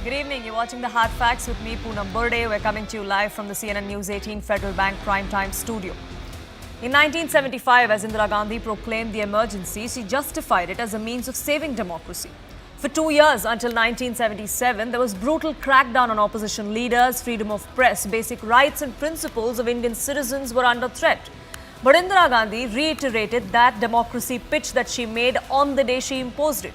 Good evening. You're watching the Hard Facts with me, Poonam Burde. We're coming to you live from the CNN News 18 Federal Bank Primetime Studio. In 1975, as Indira Gandhi proclaimed the emergency, she justified it as a means of saving democracy. For 2 years, until 1977, there was brutal crackdown on opposition leaders, freedom of press, basic rights and principles of Indian citizens were under threat. But Indira Gandhi reiterated that democracy pitch that she made on the day she imposed it.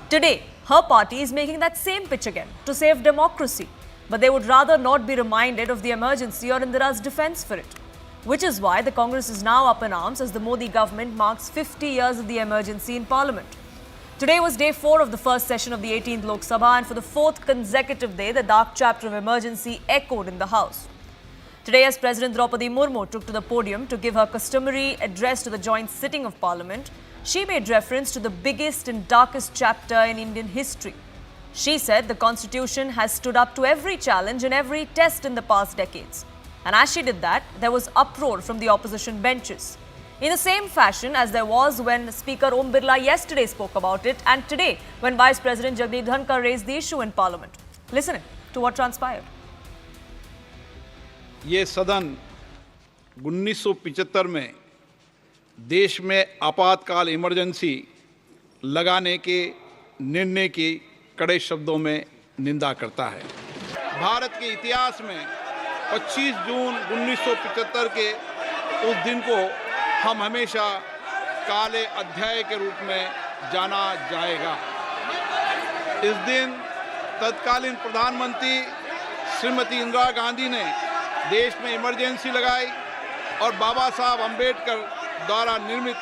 Today, her party is making that same pitch again to save democracy. But they would rather not be reminded of the emergency or Indira's defense for it. Which is why the Congress is now up in arms as the Modi government marks 50 years of the emergency in Parliament. Today was day 4 of the first session of the 18th Lok Sabha, and for the 4th consecutive day, the dark chapter of emergency echoed in the House. Today, as President Droupadi Murmu took to the podium to give her customary address to the joint sitting of Parliament, she made reference to the biggest and darkest chapter in Indian history. She said the Constitution has stood up to every challenge and every test in the past decades. And as she did that, there was uproar from the opposition benches. In the same fashion as there was when Speaker Om Birla yesterday spoke about it, and today when Vice President Jagdeep Dhankar raised the issue in Parliament. Listen to what transpired. ये सदन 1975 में देश में आपातकाल emergency लगाने के निर्णय की कड़े शब्दों में निंदा करता है। भारत के इतिहास में 25 जून 1975 के उस दिन को हम हमेशा काले अध्याय के रूप में जाना जाएगा। इस दिन तत्कालीन प्रधानमंत्री श्रीमती इंदिरा गांधी ने देश में इमरजेंसी लगाई और बाबा साहब अम्बेडकर द्वारा निर्मित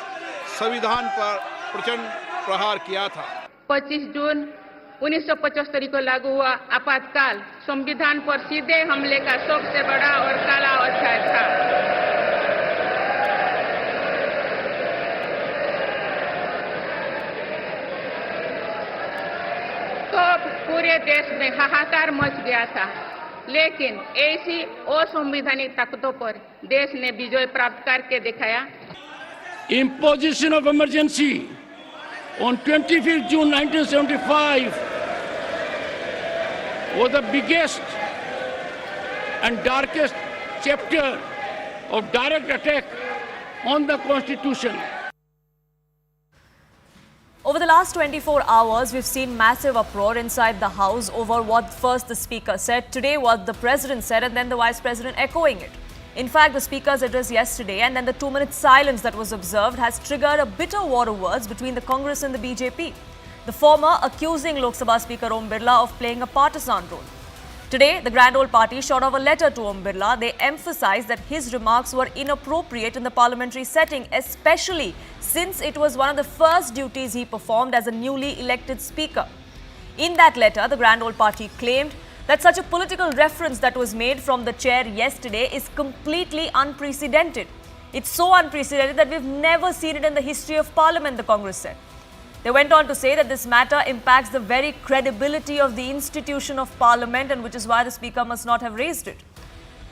संविधान पर प्रचंड प्रहार किया था। 25 जून 1975 को लागू हुआ आपातकाल संविधान पर सीधे हमले का सबसे बड़ा और काला अध्याय था। तो पूरे देश में हाहाकार मच गया था, लेकिन ऐसी असंवैधानिक ताकतों पर देश ने विजय प्राप्त करके दिखाया। Imposition of emergency on 25th June 1975 was the biggest and darkest chapter of direct attack on the Constitution. Over the last 24 hours, we've seen massive uproar inside the House over what first the Speaker said, today what the President said, and then the Vice President echoing it. In fact, the Speaker's address yesterday and then the 2-minute silence that was observed has triggered a bitter war of words between the Congress and the BJP. The former accusing Lok Sabha Speaker Om Birla of playing a partisan role. Today, the Grand Old Party shot off a letter to Om Birla. They emphasized that his remarks were inappropriate in the parliamentary setting, especially since it was one of the first duties he performed as a newly elected Speaker. In that letter, the Grand Old Party claimed that such a political reference that was made from the chair yesterday is completely unprecedented. It's so unprecedented that we've never seen it in the history of Parliament, the Congress said. They went on to say that this matter impacts the very credibility of the institution of Parliament, and which is why the Speaker must not have raised it.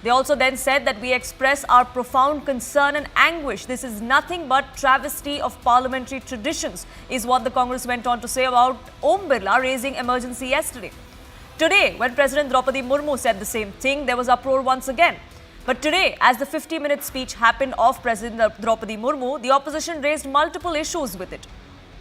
They also then said that we express our profound concern and anguish. This is nothing but travesty of parliamentary traditions, is what the Congress went on to say about Om Birla raising emergency yesterday. Today, when President Droupadi Murmu said the same thing, there was uproar once again. But today, as the 50-minute speech happened of President Droupadi Murmu, the opposition raised multiple issues with it.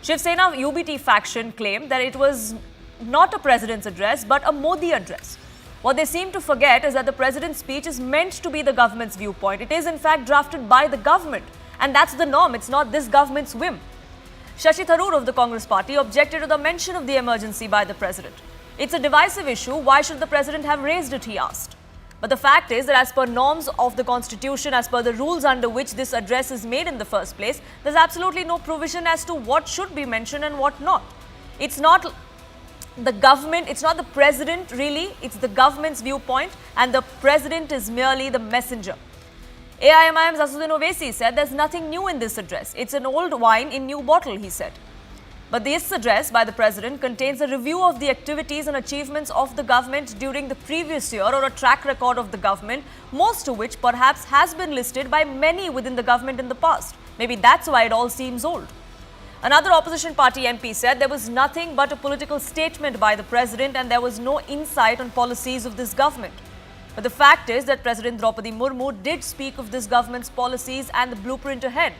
Shiv Sena UBT faction claimed that it was not a president's address, but a Modi address. What they seem to forget is that the president's speech is meant to be the government's viewpoint. It is in fact drafted by the government, and that's the norm. It's not this government's whim. Shashi Tharoor of the Congress party objected to the mention of the emergency by the president. It's a divisive issue. Why should the president have raised it, he asked. But the fact is that as per norms of the Constitution, as per the rules under which this address is made in the first place, there's absolutely no provision as to what should be mentioned and what not. It's not the government, it's not the president really, it's the government's viewpoint, and the president is merely the messenger. AIMIM's Asudin Owaisi said there's nothing new in this address. It's an old wine in new bottle, he said. But this address by the President contains a review of the activities and achievements of the government during the previous year, or a track record of the government, most of which perhaps has been listed by many within the government in the past. Maybe that's why it all seems old. Another opposition party MP said there was nothing but a political statement by the president and there was no insight on policies of this government. But the fact is that President Droupadi Murmu did speak of this government's policies and the blueprint ahead.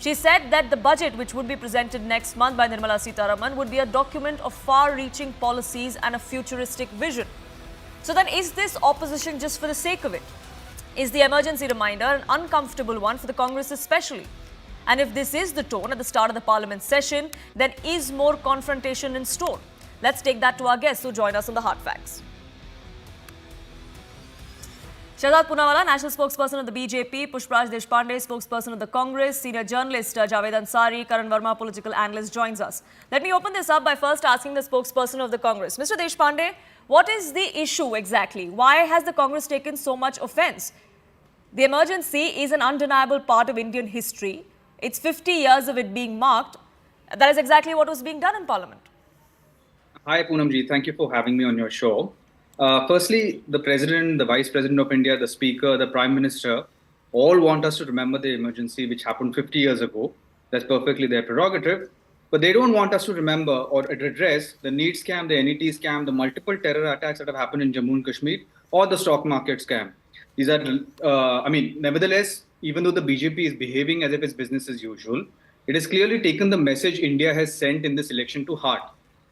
She said that the budget which would be presented next month by Nirmala Sitharaman would be a document of far-reaching policies and a futuristic vision. So then is this opposition just for the sake of it? Is the emergency reminder an uncomfortable one for the Congress especially? And if this is the tone at the start of the parliament session, then is more confrontation in store? Let's take that to our guests who join us on the Hard Facts. Shahzad Poonawala, national spokesperson of the BJP, Pushpraj Deshpande, spokesperson of the Congress, senior journalist Javed Ansari, Karan Verma, political analyst, joins us. Let me open this up by first asking the spokesperson of the Congress. Mr. Deshpande, what is the issue exactly? Why has the Congress taken so much offence? The emergency is an undeniable part of Indian history. It's 50 years of it being marked. That is exactly what was being done in Parliament. Hi, Poonamji. Thank you for having me on your show. Firstly, the President, the Vice President of India, the Speaker, the Prime Minister, all want us to remember the emergency which happened 50 years ago. That's perfectly their prerogative. But they don't want us to remember or address the NEET scam, the NET scam, the multiple terror attacks that have happened in Jammu and Kashmir, or the stock market scam. These are, nevertheless, even though the BJP is behaving as if it's business as usual, it has clearly taken the message India has sent in this election to heart.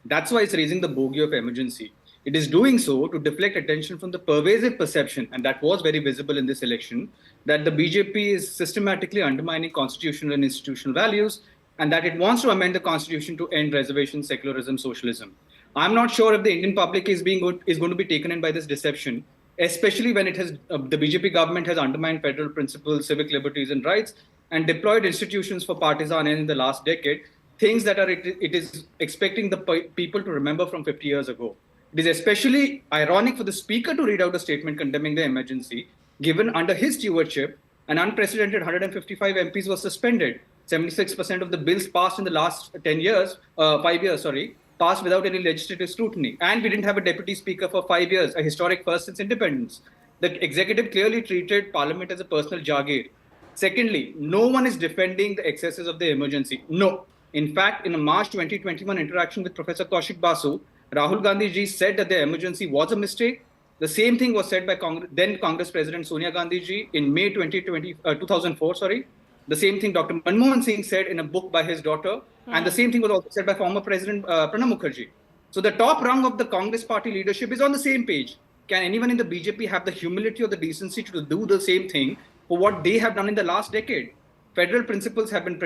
That's why it's raising the bogey of emergency. It is doing so to deflect attention from the pervasive perception, and that was very visible in this election, that the BJP is systematically undermining constitutional and institutional values, and that it wants to amend the constitution to end reservation, secularism, socialism. I'm not sure if the Indian public is going to be taken in by this deception, especially when it has the BJP government has undermined federal principles, civic liberties and rights, and deployed institutions for partisan ends in the last decade, things that it is expecting the people to remember from 50 years ago. It is especially ironic for the Speaker to read out a statement condemning the emergency, given under his stewardship, an unprecedented 155 MPs were suspended. 76% of the bills passed in the last 5 years, passed without any legislative scrutiny. And we didn't have a deputy speaker for 5 years, a historic first since independence. The executive clearly treated parliament as a personal jagir. Secondly, no one is defending the excesses of the emergency. No. In fact, in a March 2021 interaction with Professor Kaushik Basu, Rahul Gandhi ji said that the emergency was a mistake. The same thing was said by then Congress President Sonia Gandhi ji in May 2004. The same thing Dr. Manmohan Singh said in a book by his daughter. And the same thing was also said by former President Pranab Mukherjee. So the top rung of the Congress party leadership is on the same page. Can anyone in the BJP have the humility or the decency to do the same thing for what they have done in the last decade? Federal principles have been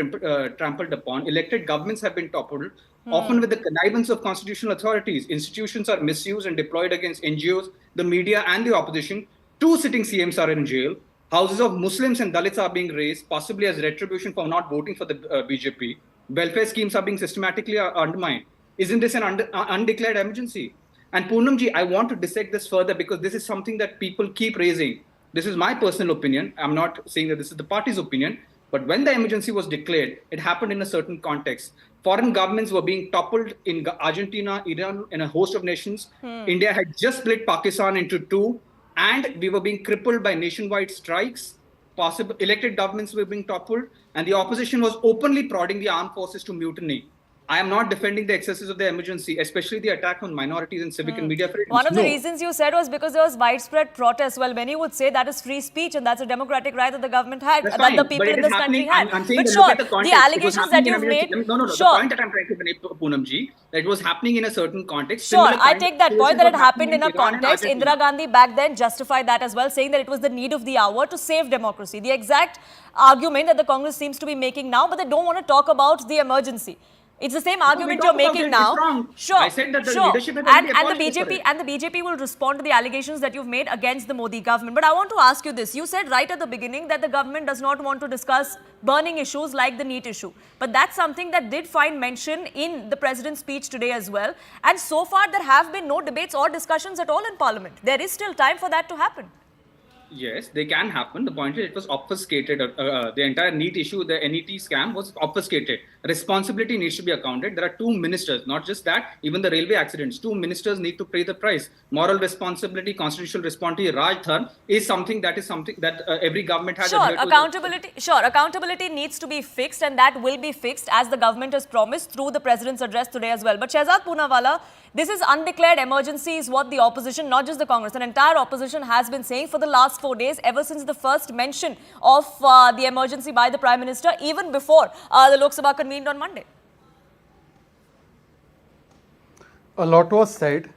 trampled upon. Elected governments have been toppled, often with the connivance of constitutional authorities. Institutions are misused and deployed against NGOs, the media and the opposition. 2 sitting CMs are in jail. Houses of Muslims and Dalits are being razed, possibly as retribution for not voting for the BJP. Welfare schemes are being systematically undermined. Isn't this an undeclared emergency? And Poonamji, I want to dissect this further because this is something that people keep raising. This is my personal opinion. I'm not saying that this is the party's opinion. But when the emergency was declared, it happened in a certain context. Foreign governments were being toppled in Argentina, Iran, and a host of nations. India had just split Pakistan into 2, and we were being crippled by nationwide strikes. Possible elected governments were being toppled, and the opposition was openly prodding the armed forces to mutiny. I am not defending the excesses of the emergency, especially the attack on minorities and civic and media freedoms. One of the reasons you said was because there was widespread protest. Well, many would say that is free speech and that's a democratic right that the government had, that the people in this country had. I'm saying but that sure, the allegations that you've made... No, sure. the point that I'm trying to make, Poonamji, that it was happening in a certain context. Sure, I take that point that it happened in a context. Indira Gandhi back then justified that as well, saying that it was the need of the hour to save democracy. The exact argument that the Congress seems to be making now, but they don't want to talk about the emergency. It's the same argument you're making now. Sure, I said that the leadership has and the BJP will respond to the allegations that you've made against the Modi government. But I want to ask you this. You said right at the beginning that the government does not want to discuss burning issues like the NEET issue. But that's something that did find mention in the president's speech today as well. And so far, there have been no debates or discussions at all in Parliament. There is still time for that to happen. Yes, they can happen. The point is it was obfuscated. The entire NEET issue, the NET scam was obfuscated. Responsibility needs to be accounted. There are two ministers, not just that, even the railway accidents, two ministers need to pay the price. Moral responsibility, constitutional responsibility, Raj Dharma is something that every government has. Accountability needs to be fixed, and that will be fixed as the government has promised through the president's address today as well. But Shehzad Poonawalla, this is undeclared emergency is what the opposition, not just the Congress, an entire opposition has been saying for the last 4 days, ever since the first mention of the emergency by the Prime Minister, even before the Lok Sabha convened on Monday. A lot was said,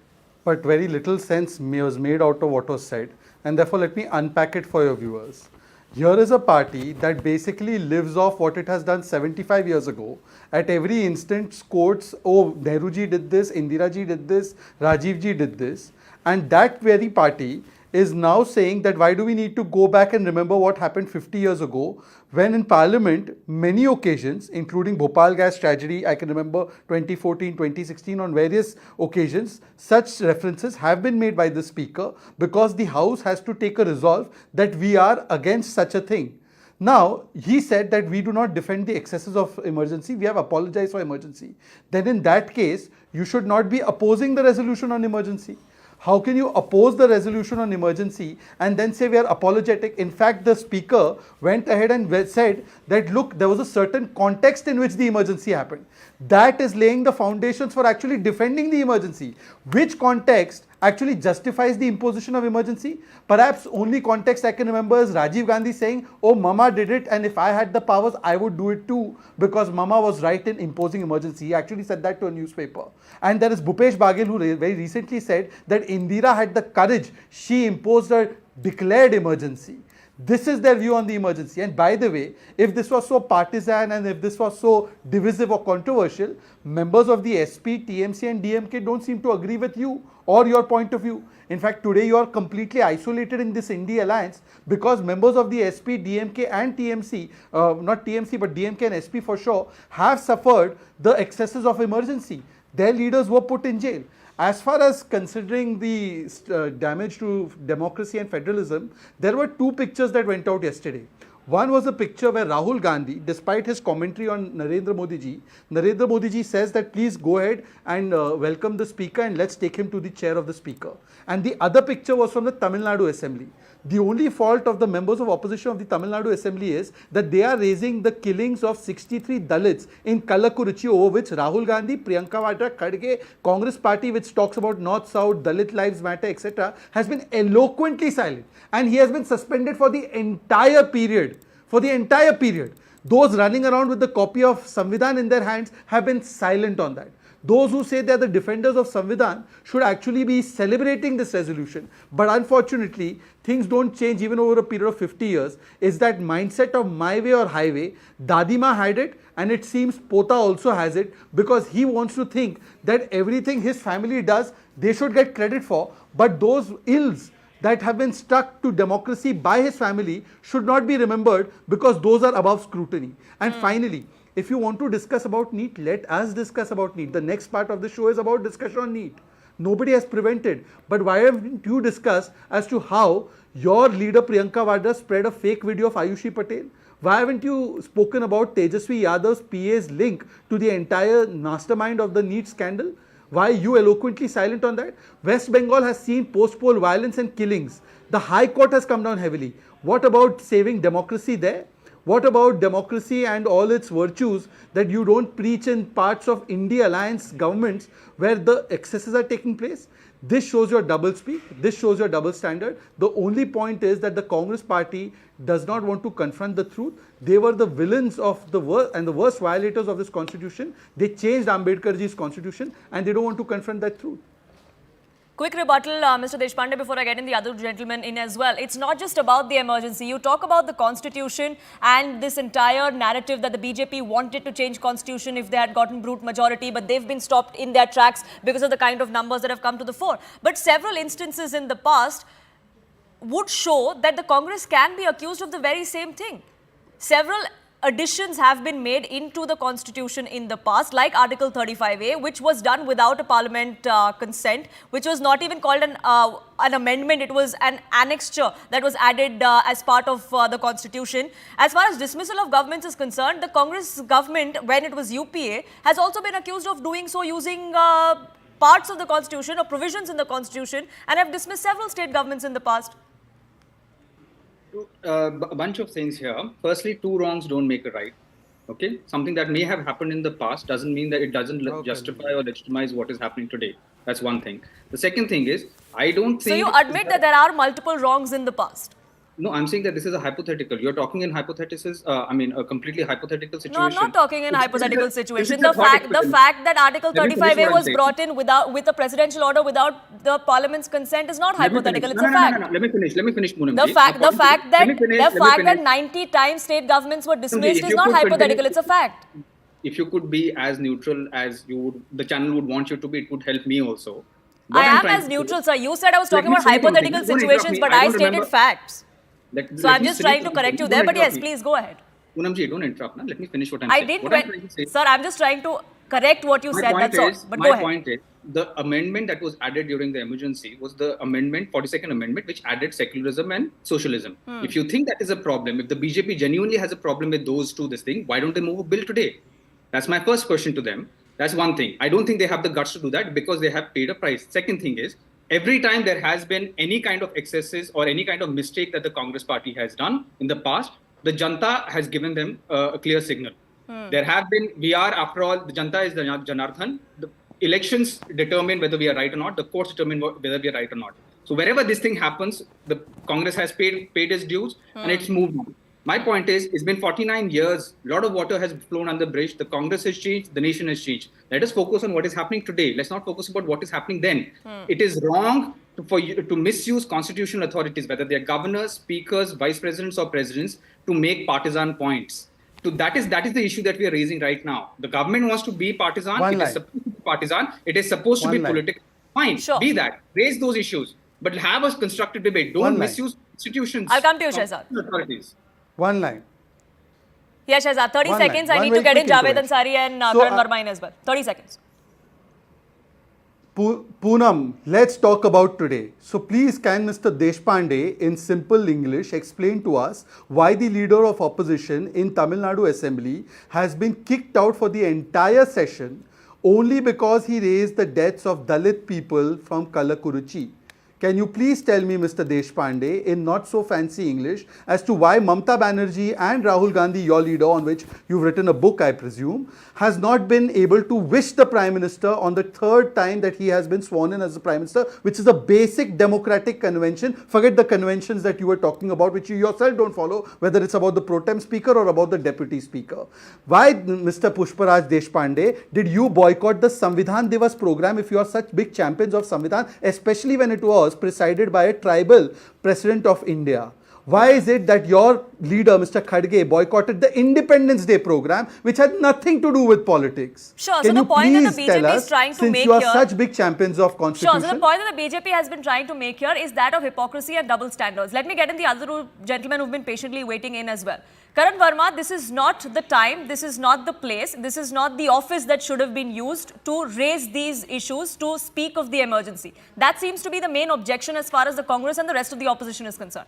but very little sense was made out of what was said. And therefore, let me unpack it for your viewers. Here is a party that basically lives off what it has done 75 years ago. At every instant quotes, oh, Nehruji did this, Indiraji did this, Rajivji did this. And that very party is now saying that why do we need to go back and remember what happened 50 years ago, when in Parliament, many occasions, including Bhopal gas tragedy, I can remember 2014, 2016, on various occasions, such references have been made by the Speaker because the House has to take a resolve that we are against such a thing. Now, he said that we do not defend the excesses of emergency, we have apologized for emergency. Then in that case, you should not be opposing the resolution on emergency. How can you oppose the resolution on emergency and then say we are apologetic? In fact, the Speaker went ahead and said that, look, there was a certain context in which the emergency happened. That is laying the foundations for actually defending the emergency. Which context actually justifies the imposition of emergency? Perhaps only context I can remember is Rajiv Gandhi saying, oh, Mama did it, and if I had the powers, I would do it too, because Mama was right in imposing emergency. He actually said that to a newspaper. And there is Bhupesh Baghel, who very recently said that Indira had the courage. She imposed a declared emergency. This is their view on the emergency. And by the way, if this was so partisan and if this was so divisive or controversial, members of the SP, TMC and DMK don't seem to agree with you or your point of view. In fact, today you are completely isolated in this Indie alliance because members of the SP, DMK and TMC, not TMC but DMK and SP for sure, have suffered the excesses of emergency. Their leaders were put in jail. As far as considering the damage to democracy and federalism, there were two pictures that went out yesterday. One was a picture where Rahul Gandhi, despite his commentary on Narendra Modi ji says that please go ahead and welcome the Speaker and let's take him to the chair of the Speaker. And the other picture was from the Tamil Nadu Assembly. The only fault of the members of opposition of the Tamil Nadu Assembly is that they are raising the killings of 63 Dalits in Kallakurichi, over which Rahul Gandhi, Priyanka Vadra, Khadge, Congress party which talks about North-South, Dalit Lives Matter, etc. has been eloquently silent. And he has been suspended for the entire period. Those running around with the copy of Samvidhan in their hands have been silent on that. Those who say they are the defenders of Samvidhan should actually be celebrating this resolution. But unfortunately, things don't change even over a period of 50 years. Is that mindset of my way or highway? Dadima had it, and it seems Pota also has it, because he wants to think that everything his family does, they should get credit for. But those ills that have been stuck to democracy by his family should not be remembered because those are above scrutiny. And finally, if you want to discuss about NEET, let us discuss about NEET. The next part of the show is about discussion on NEET. Nobody has prevented. But why haven't you discussed as to how your leader Priyanka Vadra spread a fake video of Ayushi Patel? Why haven't you spoken about Tejasvi Yadav's PA's link to the entire mastermind of the NEET scandal? Why are you eloquently silent on that? West Bengal has seen post-poll violence and killings. The High Court has come down heavily. What about saving democracy there? What about democracy and all its virtues that you don't preach in parts of India alliance governments where the excesses are taking place? This shows your double speak. This shows your double standard. The only point is that the Congress party does not want to confront the truth. They were the villains of the worst and the worst violators of this constitution. They changed Ambedkarji's constitution and they don't want to confront that truth. Quick rebuttal, Mr. Deshpande, before I get in the other gentleman in as well. It's not just about the emergency. You talk about the constitution and this entire narrative that the BJP wanted to change constitution if they had gotten brute majority, but they've been stopped in their tracks because of the kind of numbers that have come to the fore. But several instances in the past would show that the Congress can be accused of the very same thing. Several additions have been made into the constitution in the past, like Article 35A, which was done without a parliament consent, which was not even called an amendment. It was an annexure that was added as part of the constitution. As far as dismissal of governments is concerned, the Congress government, when it was UPA, has also been accused of doing so using parts of the constitution or provisions in the constitution, and have dismissed several state governments in the past. A bunch of things here. Firstly, two wrongs don't make a right. Okay, something that may have happened in the past doesn't mean that it doesn't justify or legitimize what is happening today. That's one thing. The second thing is, I don't think. So you admit that there are multiple wrongs in the past? No, I'm saying that this is a hypothetical. You're talking in hypotheticals. A completely hypothetical situation. No, I'm not talking in hypothetical situation. The fact that Article 35A was brought in with a presidential order without the Parliament's consent is not hypothetical. It's a fact. No. Let me finish, Poonam The ji. fact that 90 times state governments were dismissed is not hypothetical. It's a fact. If you could be as neutral as the channel would want you to be, it would help me also. I am as neutral, sir. You said I was talking about hypothetical situations, but I stated facts. So I'm just trying to correct you there, but yes, please go ahead. Poonam ji, don't interrupt. Let me finish what I'm saying. Sir, I'm just trying to correct what you said, that's all. But go ahead. My point is, the amendment that was added during the emergency was the 42nd amendment, which added secularism and socialism. If you think that is a problem, if the BJP genuinely has a problem with those two, why don't they move a bill today? That's my first question to them. That's one thing. I don't think they have the guts to do that because they have paid a price. Second thing is, every time there has been any kind of excesses or any kind of mistake that the Congress party has done in the past, the Janta has given them a clear signal. There have been, after all, the Janta is the Janardhan. The elections determine whether we are right or not. The courts determine whether we are right or not. So wherever this thing happens, the Congress has paid its dues and it's moved on. My point is, it's been 49 years. A lot of water has flown under the bridge. The Congress has changed. The nation has changed. Let us focus on what is happening today. Let's not focus about what is happening then. It is wrong for you to misuse constitutional authorities, whether they are governors, speakers, vice presidents, or presidents, to make partisan points. So that is the issue that we are raising right now. The government wants to be partisan. It is supposed to be partisan. It is supposed to be political. Fine, be that. Raise those issues. But have a constructive debate. Don't misuse institutions. I'll come to you, Shehzad. Authorities. One line. Yes, Shehzad. 30 seconds. I need to get in Javed Ansari and Karan Verma in as well. 30 seconds. Poonam, let's talk about today. So please, can Mr. Deshpande in simple English explain to us why the leader of opposition in Tamil Nadu Assembly has been kicked out for the entire session only because he raised the deaths of Dalit people from Kalakuruchi? Can you please tell me, Mr. Deshpande, in not so fancy English, as to why Mamata Banerjee and Rahul Gandhi, your leader, on which you've written a book, I presume, has not been able to wish the Prime Minister on the third time that he has been sworn in as the Prime Minister, which is a basic democratic convention. Forget the conventions that you were talking about, which you yourself don't follow, whether it's about the pro tem speaker or about the deputy speaker. Why, Mr. Pushparaj Deshpande, did you boycott the Samvidhan Divas program if you are such big champions of Samvidhan, especially when it was presided by a tribal president of India? Why is it that your leader, Mr. Khadge, boycotted the Independence Day program, which had nothing to do with politics? Sure, so the point that the BJP is trying to make here... Since you are such big champions of constitution... Sure, so the point that the BJP has been trying to make here is that of hypocrisy and double standards. Let me get in the other gentlemen who've been patiently waiting in as well. Karan Verma, this is not the time, this is not the place, this is not the office that should have been used to raise these issues, to speak of the emergency. That seems to be the main objection as far as the Congress and the rest of the opposition is concerned.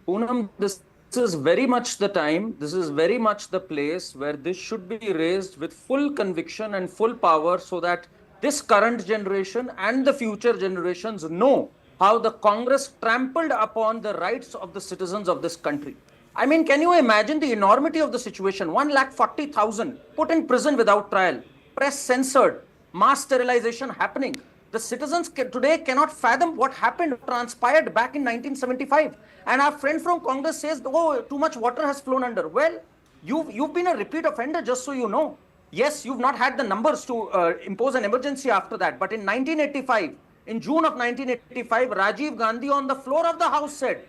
Poonam, this is very much the time, this is very much the place where this should be raised with full conviction and full power so that this current generation and the future generations know how the Congress trampled upon the rights of the citizens of this country. I mean, can you imagine the enormity of the situation? 140,000 put in prison without trial, press censored, mass sterilization happening. The citizens today cannot fathom what happened, transpired back in 1975. And our friend from Congress says, oh, too much water has flown under. Well, you've been a repeat offender, just so you know. Yes, you've not had the numbers to impose an emergency after that. But in 1985, in June of 1985, Rajiv Gandhi on the floor of the House said,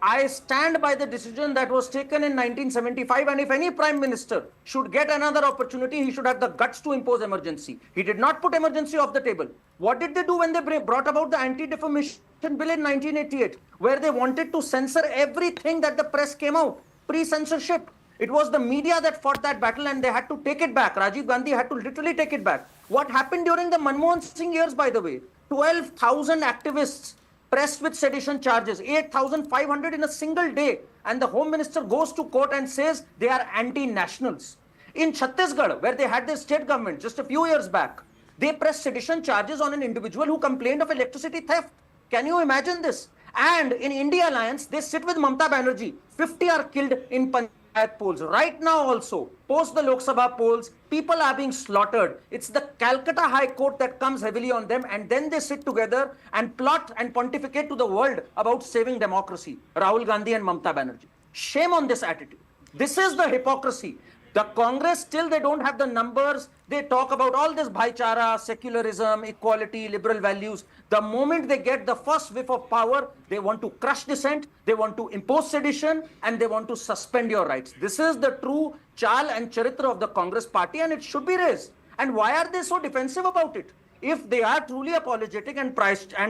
I stand by the decision that was taken in 1975, and if any Prime Minister should get another opportunity, he should have the guts to impose emergency. He did not put emergency off the table. What did they do when they brought about the Anti-Defamation Bill in 1988, where they wanted to censor everything that the press came out? pre-censorship. It was the media that fought that battle and they had to take it back. Rajiv Gandhi had to literally take it back. What happened during the Manmohan Singh years, by the way? 12,000 activists pressed with sedition charges, 8,500 in a single day. And the Home Minister goes to court and says they are anti-nationals. In Chhattisgarh, where they had their state government just a few years back, they pressed sedition charges on an individual who complained of electricity theft. Can you imagine this? And in India Alliance, they sit with Mamata Banerjee. 50 are killed in Panchayat polls. Right now also, post the Lok Sabha polls, people are being slaughtered. It's the Calcutta High Court that comes heavily on them, and then they sit together and plot and pontificate to the world about saving democracy. Rahul Gandhi and Mamata Banerjee. Shame on this attitude. This is the hypocrisy. The Congress, still they don't have the numbers. They talk about all this bhaichara, secularism, equality, liberal values. The moment they get the first whiff of power, they want to crush dissent, they want to impose sedition, and they want to suspend your rights. This is the true chal and charitra of the Congress party, and it should be raised. And why are they so defensive about it? If they are truly apologetic and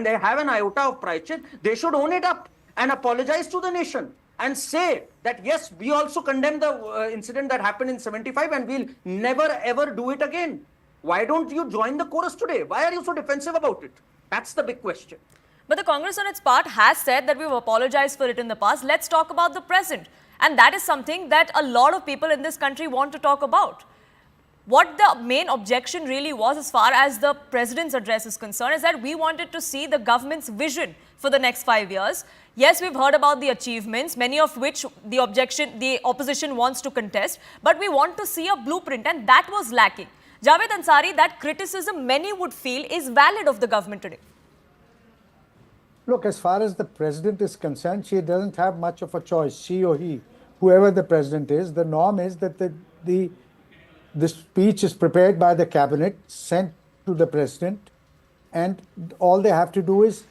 they have an iota of pride, they should own it up and apologize to the nation. And say that, yes, we also condemn the incident that happened in 75 and we'll never ever do it again. Why don't you join the chorus today? Why are you so defensive about it? That's the big question. But the Congress on its part has said that we've apologized for it in the past. Let's talk about the present. And that is something that a lot of people in this country want to talk about. What the main objection really was, as far as the president's address is concerned, is that we wanted to see the government's vision for the next 5 years. Yes, we've heard about the achievements, many of which the opposition wants to contest, but we want to see a blueprint, and that was lacking. Javed Ansari, that criticism many would feel is valid of the government today. Look, as far as the president is concerned, she doesn't have much of a choice, she or he, whoever the president is. The norm is that the speech is prepared by the cabinet, sent to the president, and all they have to do is,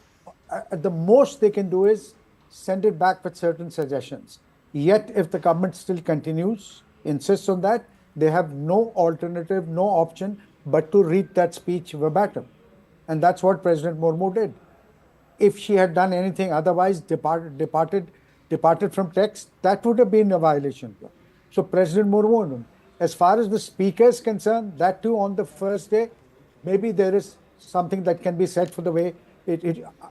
the most they can do is send it back with certain suggestions. Yet, if the government still continues, insists on that, they have no alternative, no option but to read that speech verbatim. And that's what President Murmu did. If she had done anything otherwise, departed from text, that would have been a violation. So President Murmu, as far as the speaker is concerned, that too on the first day, maybe there is something that can be said for the way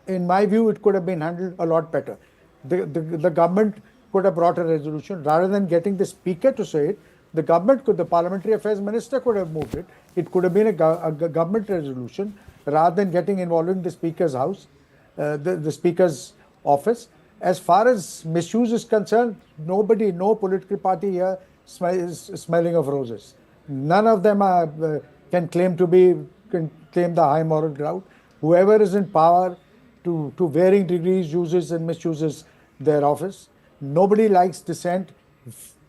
in my view, it could have been handled a lot better. The government could have brought a resolution rather than getting the speaker to say it. The parliamentary affairs minister could have moved it. It could have been a government resolution rather than getting involved in the speaker's house, the speaker's office. As far as misuse is concerned, no political party here is smelling of roses. None of them can claim the high moral ground. Whoever is in power to varying degrees uses and misuses their office. Nobody likes dissent.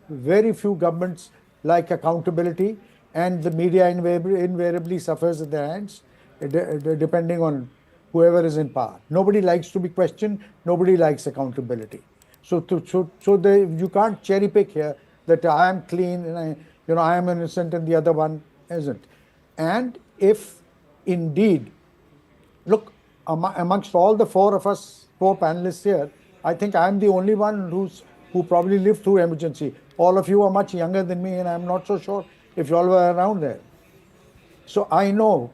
Very few governments like accountability, and the media invariably suffers at their hands, depending on whoever is in power. Nobody likes to be questioned. Nobody likes accountability. So you can't cherry pick here that I am clean and I am innocent and the other one isn't. And if indeed, look, amongst all the four panelists here, I think I'm the only one who probably lived through emergency. All of you are much younger than me, and I'm not so sure if you all were around there. So I know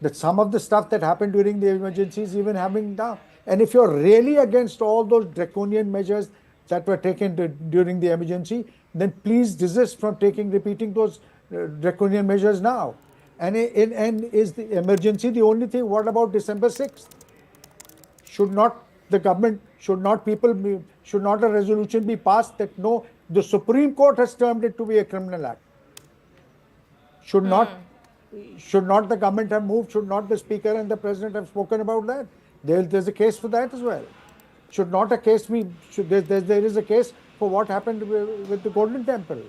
that some of the stuff that happened during the emergency is even happening now. And if you're really against all those draconian measures that were taken during the emergency, then please desist from repeating those draconian measures now. And is the emergency the only thing? What about December 6th? Should not a resolution be passed that no, the Supreme Court has termed it to be a criminal act? Should not the government have moved? Should not the Speaker and the President have spoken about that? There's a case for that as well. Should not a case be? There is a case for what happened with the Golden Temple.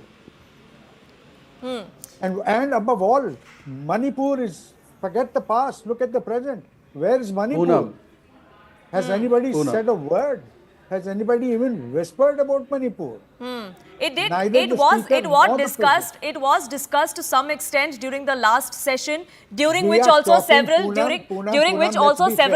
And above all, Manipur is, forget the past, look at the present. Where is Manipur? Poonam. Has anybody said a word? Has anybody even whispered about Manipur? It was discussed to some extent during the last session, during which also several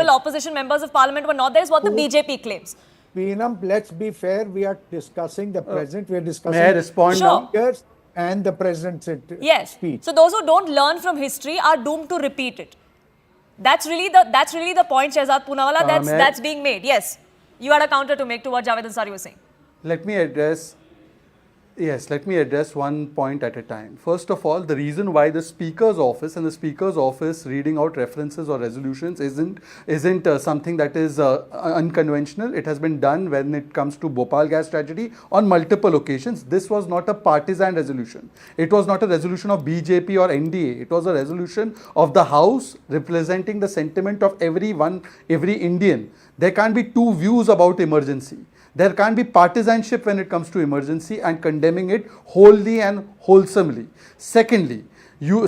opposition members of parliament were not there, is what the BJP claims. Peenam, let's be fair. We are discussing the president. We are discussing May I respond Sure. now? speakers and the president's Yes. speech. So those who don't learn from history are doomed to repeat it. That's really the point, Shehzad Poonawalla, that's being made. Yes. You had a counter to make to what Javed Ansari was saying. Let me address one point at a time. First of all, the reason why the Speaker's office and the Speaker's office reading out references or resolutions isn't something that is unconventional. It has been done when it comes to Bhopal gas tragedy on multiple occasions. This was not a partisan resolution. It was not a resolution of BJP or NDA. It was a resolution of the House representing the sentiment of every Indian. There can't be two views about emergency. There can't be partisanship when it comes to emergency and condemning it wholly and wholesomely. Secondly, you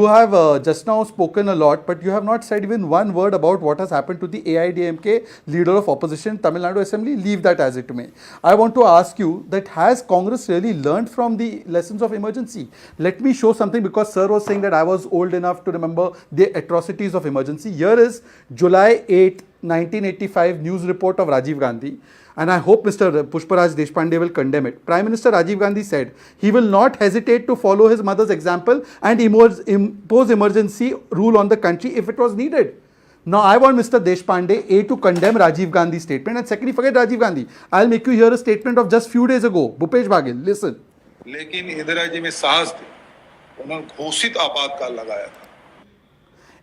have just now spoken a lot, but you have not said even one word about what has happened to the AIDMK leader of opposition, Tamil Nadu Assembly. Leave that as it may. I want to ask you that has Congress really learned from the lessons of emergency? Let me show something, because sir was saying that I was old enough to remember the atrocities of emergency. Here is July 8, 1985 news report of Rajiv Gandhi. And I hope Mr. Pushparaj Deshpande will condemn it. Prime Minister Rajiv Gandhi said he will not hesitate to follow his mother's example and impose emergency rule on the country if it was needed. Now I want Mr. Deshpande A to condemn Rajiv Gandhi's statement, and secondly, forget Rajiv Gandhi. I'll make you hear a statement of just few days ago. Bhupesh Baghel, listen. लेकिन इंदिरा जी में साहस थे, उन्होंने घोषित आपातकाल लगाया था.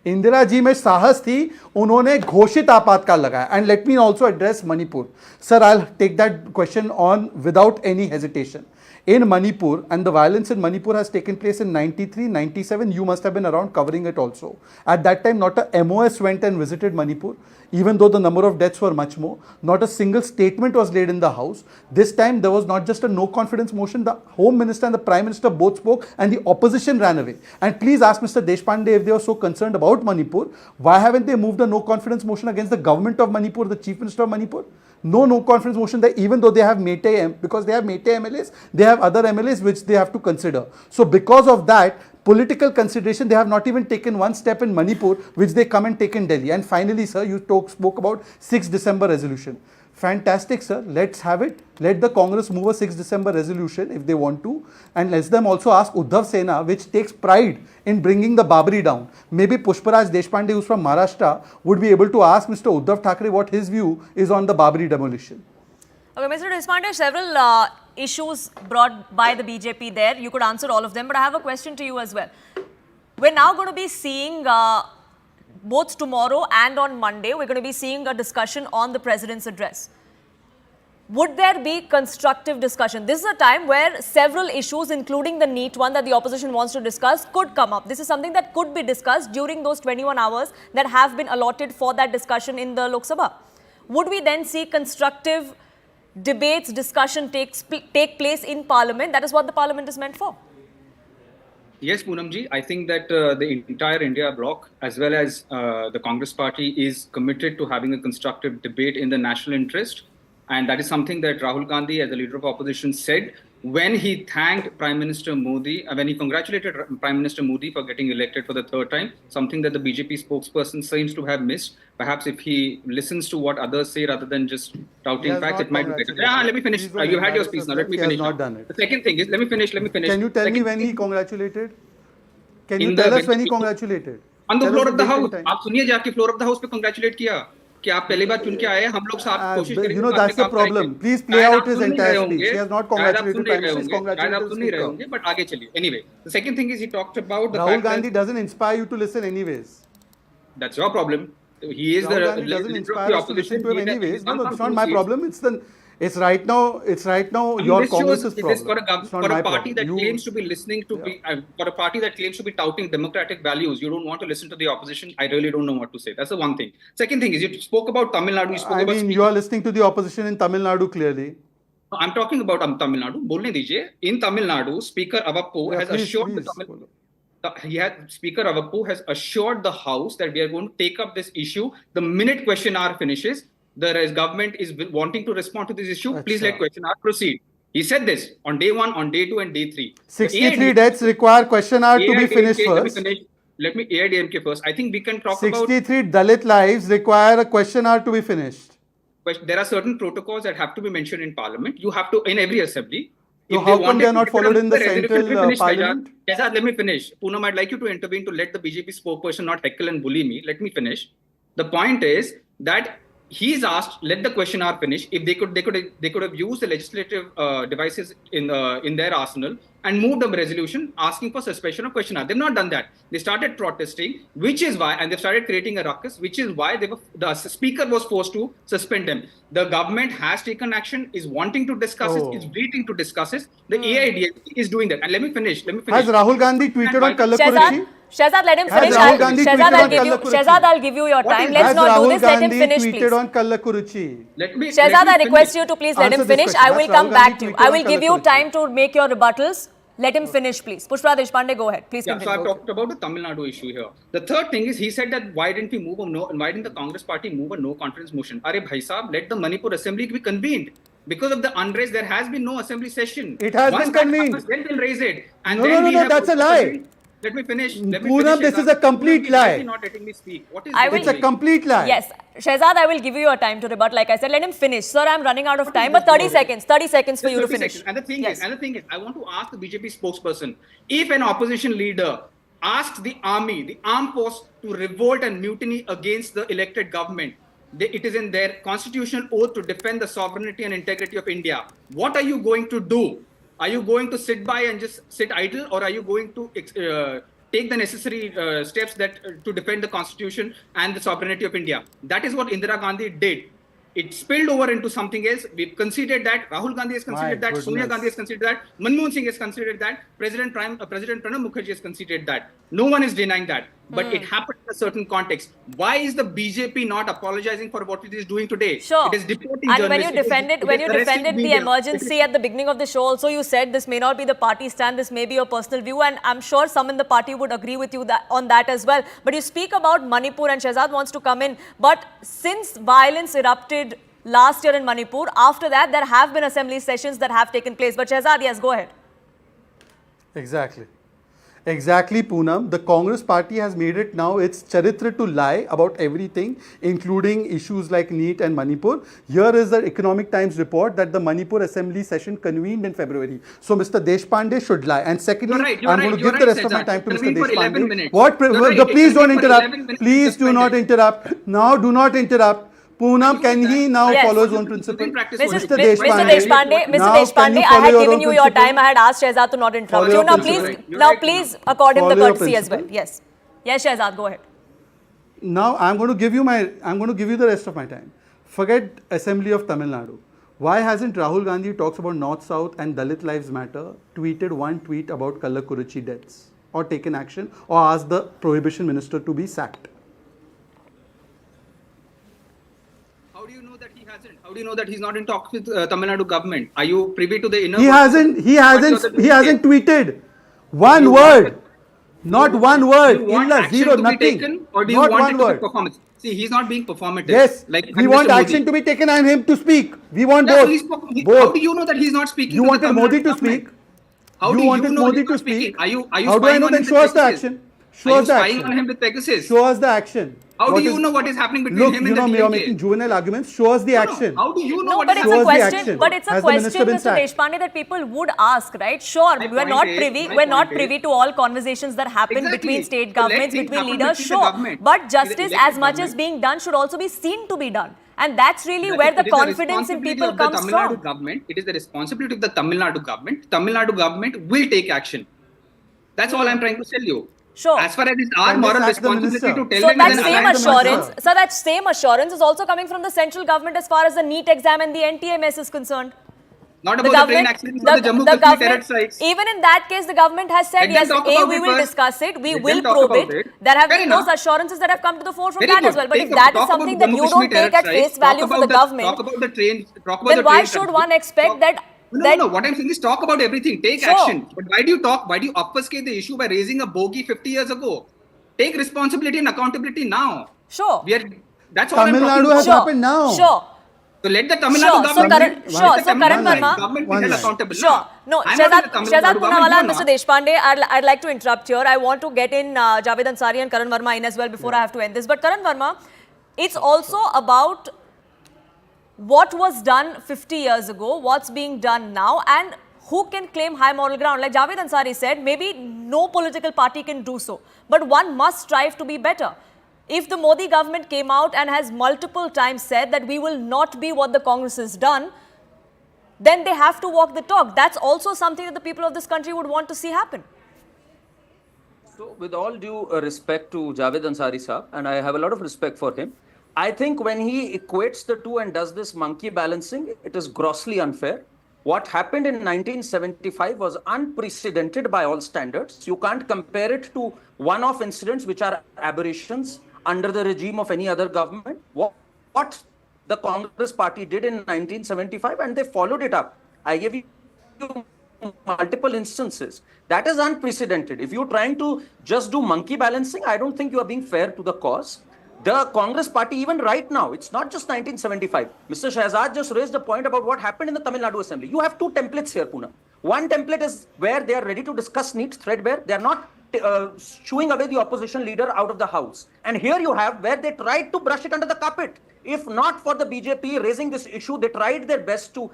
इंदिरा जी में साहस थी, उन्होंने घोषित आपातकाल लगाया. And let me also address Manipur. Sir, I will take that question on without any hesitation. In Manipur, and the violence in Manipur has taken place in 93, 97, you must have been around covering it also. At that time, not a MOS went and visited Manipur, even though the number of deaths were much more. Not a single statement was laid in the House. This time, there was not just a no confidence motion, the Home Minister and the Prime Minister both spoke, and the opposition ran away. And please ask Mr. Deshpande, if they were so concerned about Manipur, why haven't they moved a no confidence motion against the government of Manipur, the Chief Minister of Manipur? No confidence motion there, even though they have because they have Mete MLAs, they have other MLAs which they have to consider. So because of that political consideration, they have not even taken one step in Manipur, which they come and take in Delhi. And finally, sir, you spoke about 6 December resolution. Fantastic, sir. Let's have it. Let the Congress move a 6 December resolution if they want to. And let them also ask Uddhav Sena, which takes pride in bringing the Babri down. Maybe Pushparaj Deshpande, who's from Maharashtra, would be able to ask Mr. Uddhav Thackeray what his view is on the Babri demolition. Okay, Mr. Deshpande, several issues brought by the BJP there. You could answer all of them, but I have a question to you as well. We're now going to be seeing both tomorrow and on Monday, we're going to be seeing a discussion on the President's address. Would there be constructive discussion? This is a time where several issues, including the NEET one that the opposition wants to discuss, could come up. This is something that could be discussed during those 21 hours that have been allotted for that discussion in the Lok Sabha. Would we then see constructive debates, discussion take place in Parliament? That is what the Parliament is meant for. Yes, Poonamji, I think that the entire India bloc, as well as the Congress party, is committed to having a constructive debate in the national interest. And that is something that Rahul Gandhi, as the leader of opposition, said when he thanked Prime Minister Modi, when he congratulated Prime Minister Modi for getting elected for the third time, something that the BJP spokesperson seems to have missed. Perhaps if he listens to what others say rather than just touting facts, it might be better. Yeah, let me finish. You had your speech now. Let me finish. He has not done it. The second thing is, let me finish. Can you tell me when he congratulated? Can you tell us when he congratulated? On the floor of the house. आप सुनिए जाके floor of the house पे congratulate किया कि आप पहली बार चुन के आए, हम लोग साथ कोशिश करेंगे. You know, that's the problem. Please play out his entire speech. He has not congratulated Prime Minister. He's congratulated the Speaker. But आगे चलिए. Anyway, the second thing is he talked about the Rahul Gandhi doesn't inspire you to listen anyways. That's your problem. He is Rahul Gandhi doesn't inspire us to listen to him anyways. No, it's not my problem. It's right now your Congress's problem. For a party that claims to be listening to for a party that claims to be touting democratic values, you don't want to listen to the opposition. I really don't know what to say. That's the one thing. Second thing is you spoke about Tamil Nadu. You are listening to the opposition in Tamil Nadu clearly. I'm talking about Tamil Nadu. बोलने दीजिए. In Tamil Nadu, Speaker Avappu has assured Speaker Avappu has assured the House that we are going to take up this issue the minute question hour finishes. The government is wanting to respond to this issue. Please let question hour proceed. He said this on day 1, on day 2, and day 3. 63 deaths require question hour to be finished first. Let me AIDMK first. I think we can talk about 63 Dalit lives require a question hour to be finished. there are certain protocols that have to be mentioned in Parliament. You have to, in every assembly. So how come they are not followed in the central Parliament? Shehzad, let me finish. Poonam, I'd like you to intervene to let the BJP spokesperson not heckle and bully me. Let me finish. The point is that he's asked, let the question hour finish. If they could have used the legislative devices in their arsenal and moved a resolution asking for suspension of question hour. They've not done that. They started protesting, which is why, and they've started creating a ruckus, which is why the speaker was forced to suspend them. The government has taken action, is wanting to discuss it, is waiting to discuss it. The AIDMK is doing that. And let me finish. Has Rahul Gandhi tweeted on Kallakurichi? Shehzad, let him finish. Shehzad, I'll give you your time. Let's not do this. Let him finish, please. On Kallakurichi? Shehzad, I request you to please let him finish. I will come back to you. I will give you time to make your rebuttals. Let him finish, please. Pushpa Deshpande, go ahead. Please continue. So I've talked about the Tamil Nadu issue here. The third thing is, he said that why didn't the Congress party move a no confidence motion? Arey bhai sahab, let the Manipur assembly be convened. Because of the unrest, there has been no assembly session. It has been convened. Then we'll raise it. And no, that's a lie. Let me finish. Poonam, this is a complete lie. Not letting me speak. What is It's a complete lie. Yes. Shehzad, I will give you your time to rebut. Like I said, let him finish. Sir, I'm running out of time, but 30 seconds. 30 seconds for you to finish. And the thing is, I want to ask the BJP spokesperson, if an opposition leader asks the army, the armed force, to revolt and mutiny against the elected government, it is in their constitutional oath to defend the sovereignty and integrity of India. What are you going to do? Are you going to sit by and just sit idle, or are you going to take the necessary steps to defend the constitution and the sovereignty of India? That is what Indira Gandhi did. It spilled over into something else. We've considered that. Rahul Gandhi has considered that. Sonia Gandhi has considered that. Manmohan Singh has considered that. President Pranab Mukherjee has considered that. No one is denying that. But it happened in a certain context. Why is the BJP not apologizing for what it is doing today? Sure. It is deporting and journalists. when you defended the emergency at the beginning of the show, also you said this may not be the party stand, this may be your personal view, and I'm sure some in the party would agree with you on that as well. But you speak about Manipur, and Shehzad wants to come in. But since violence erupted last year in Manipur, after that there have been assembly sessions that have taken place. But Shehzad, yes, go ahead. Exactly, Poonam. The Congress party has made it now its charitra to lie about everything, including issues like NEET and Manipur. Here is the Economic Times report that the Manipur assembly session convened in February. So Mr. Deshpande should lie. And secondly, I'm going to give the rest of my time to Mr. Deshpande. Please don't interrupt. Please do not interrupt. Now do not interrupt. Poonam, can he now follow his own principle? Mr. Deshpande, I had given you your time. I had asked Shehzad to not interrupt you. Now please accord him the courtesy as well. Yes. Yes, Shehzad, go ahead. Now I'm going to give you the rest of my time. Forget Assembly of Tamil Nadu. Why hasn't Rahul Gandhi talks about North South and Dalit Lives Matter tweeted one tweet about Kallakurichi deaths, or taken action, or asked the prohibition minister to be sacked? How do you know that he hasn't? How do you know that he's not in talks with Tamil Nadu government? Are you privy to the inner? He hasn't tweeted one word. Not one word. Zero, nothing. Or do you want it to be performance? See, he's not being performative. Yes, we want action to be taken and him to speak. We want both. How do you know that he's not speaking? You wanted Modi to speak. How do you know Modi to speak? Are you How do I know? Then show us the action. Show us the action. On him with Pegasus. Show us the action. How do you know what is happening between him and the DMK? You're making juvenile arguments. Show us the action. How do you know what is happening? But it's a question, Mr. Deshpande, that people would ask, right? Sure, we're not privy to all conversations that happen between state governments, between leaders, sure. But justice, as much as being done, should also be seen to be done. And that's really where the confidence in people comes from. It is the responsibility of the Tamil Nadu government. Tamil Nadu government will take action. That's all I'm trying to tell you. Sure. As far as it's our moral responsibility to tell them that same assurance is also coming from the central government as far as the NEET exam and the NTMS is concerned. Not about the train accidents or the Jammu Kashmir terror sites. Even in that case, the government has said, yes, we will discuss it, we will probe it. There have been those assurances that have come to the fore from that as well. But if that is something that you don't take at face value for the government, then why should one expect that? No. What I'm saying is talk about everything. Take action. But why do you obfuscate the issue by raising a bogey 50 years ago? Take responsibility and accountability now. Sure. That's all Tamil Nadu has happened now. Sure. So let the Tamil Nadu government. Karan Verma. Be accountable. Sure. No, Shehzad Poonawala, Mr. Deshpande, I'd like to interrupt here. I want to get in Javed Ansari and Karan Verma in as well before I have to end this. But Karan Verma, it's also about what was done 50 years ago, what's being done now, and who can claim high moral ground? Like Javed Ansari said, maybe no political party can do so, but one must strive to be better. If the Modi government came out and has multiple times said that we will not be what the Congress has done, then they have to walk the talk. That's also something that the people of this country would want to see happen. So, with all due respect to Javed Ansari Saab, and I have a lot of respect for him, I think when he equates the two and does this monkey balancing, it is grossly unfair. What happened in 1975 was unprecedented by all standards. You can't compare it to one-off incidents which are aberrations under the regime of any other government. What the Congress party did in 1975, and they followed it up. I give you multiple instances. That is unprecedented. If you're trying to just do monkey balancing, I don't think you are being fair to the cause. The Congress party, even right now, it's not just 1975. Mr. Shahzad just raised a point about what happened in the Tamil Nadu Assembly. You have two templates here, Poonam. One template is where they are ready to discuss needs, threadbare. They are not shooing away the opposition leader out of the house. And here you have where they tried to brush it under the carpet. If not for the BJP raising this issue, they tried their best to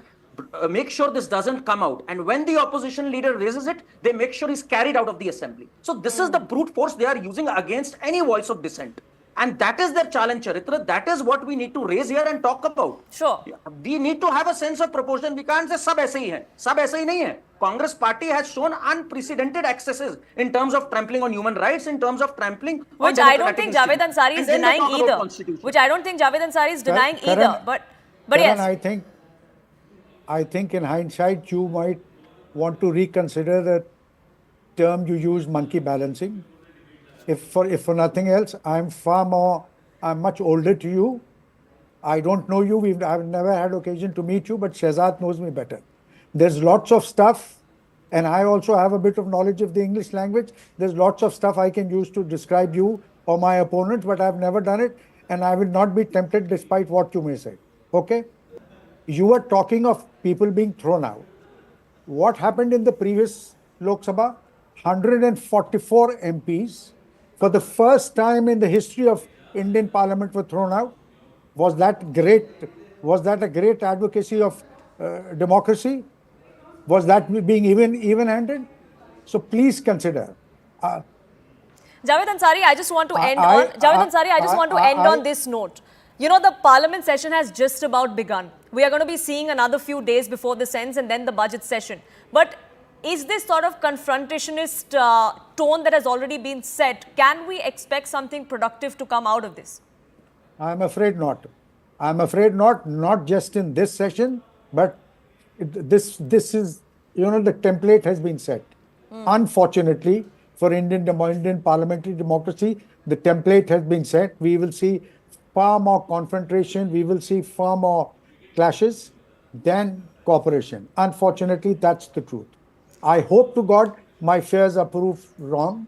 make sure this doesn't come out. And when the opposition leader raises it, they make sure he's carried out of the assembly. So this is the brute force they are using against any voice of dissent. And that is their challenge, Charitra. That is what we need to raise here and talk about. Sure. We need to have a sense of proportion. We can't say sab aise hi hai. Sab aise hi nahi hai. Congress party has shown unprecedented excesses in terms of trampling on human rights, in terms of trampling on which I don't think Javed Ansari is denying either. Which I don't think Javed Ansari is denying either. But yes. I think in hindsight you might want to reconsider the term you used, monkey balancing. If for nothing else, I'm much older to you. I don't know you. I've never had occasion to meet you, but Shehzad knows me better. There's lots of stuff, and I also have a bit of knowledge of the English language. There's lots of stuff I can use to describe you or my opponent, but I've never done it, and I will not be tempted despite what you may say. Okay? You were talking of people being thrown out. What happened in the previous Lok Sabha? 144 MPs. For the first time in the history of Indian Parliament were thrown out. Was that a great advocacy of democracy? Was that being even-handed? So please consider. Javed Ansari, I just want to end on this note. You know, the Parliament session has just about begun. We are going to be seeing another few days before this ends and then the budget session. But is this sort of confrontationist tone that has already been set, can we expect something productive to come out of this? I'm afraid not. I'm afraid not just in this session, but this is, the template has been set. Unfortunately, for Indian parliamentary democracy, the template has been set. We will see far more confrontation, we will see far more clashes than cooperation. Unfortunately, that's the truth. I hope to God my fears are proved wrong,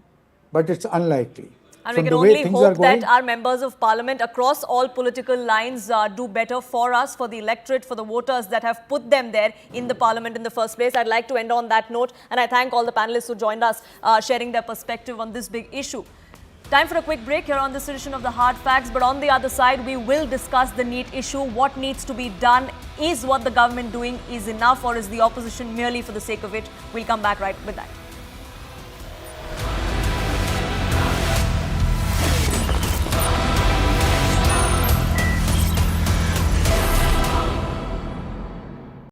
but it's unlikely. And we can only hope that our members of parliament across all political lines do better for us, for the electorate, for the voters that have put them there in the parliament in the first place. I'd like to end on that note, and I thank all the panelists who joined us sharing their perspective on this big issue. Time for a quick break here on this edition of The Hard Facts. But on the other side, we will discuss the NEET issue. What needs to be done? Is what the government doing is enough, or is the opposition merely for the sake of it? We'll come back right with that.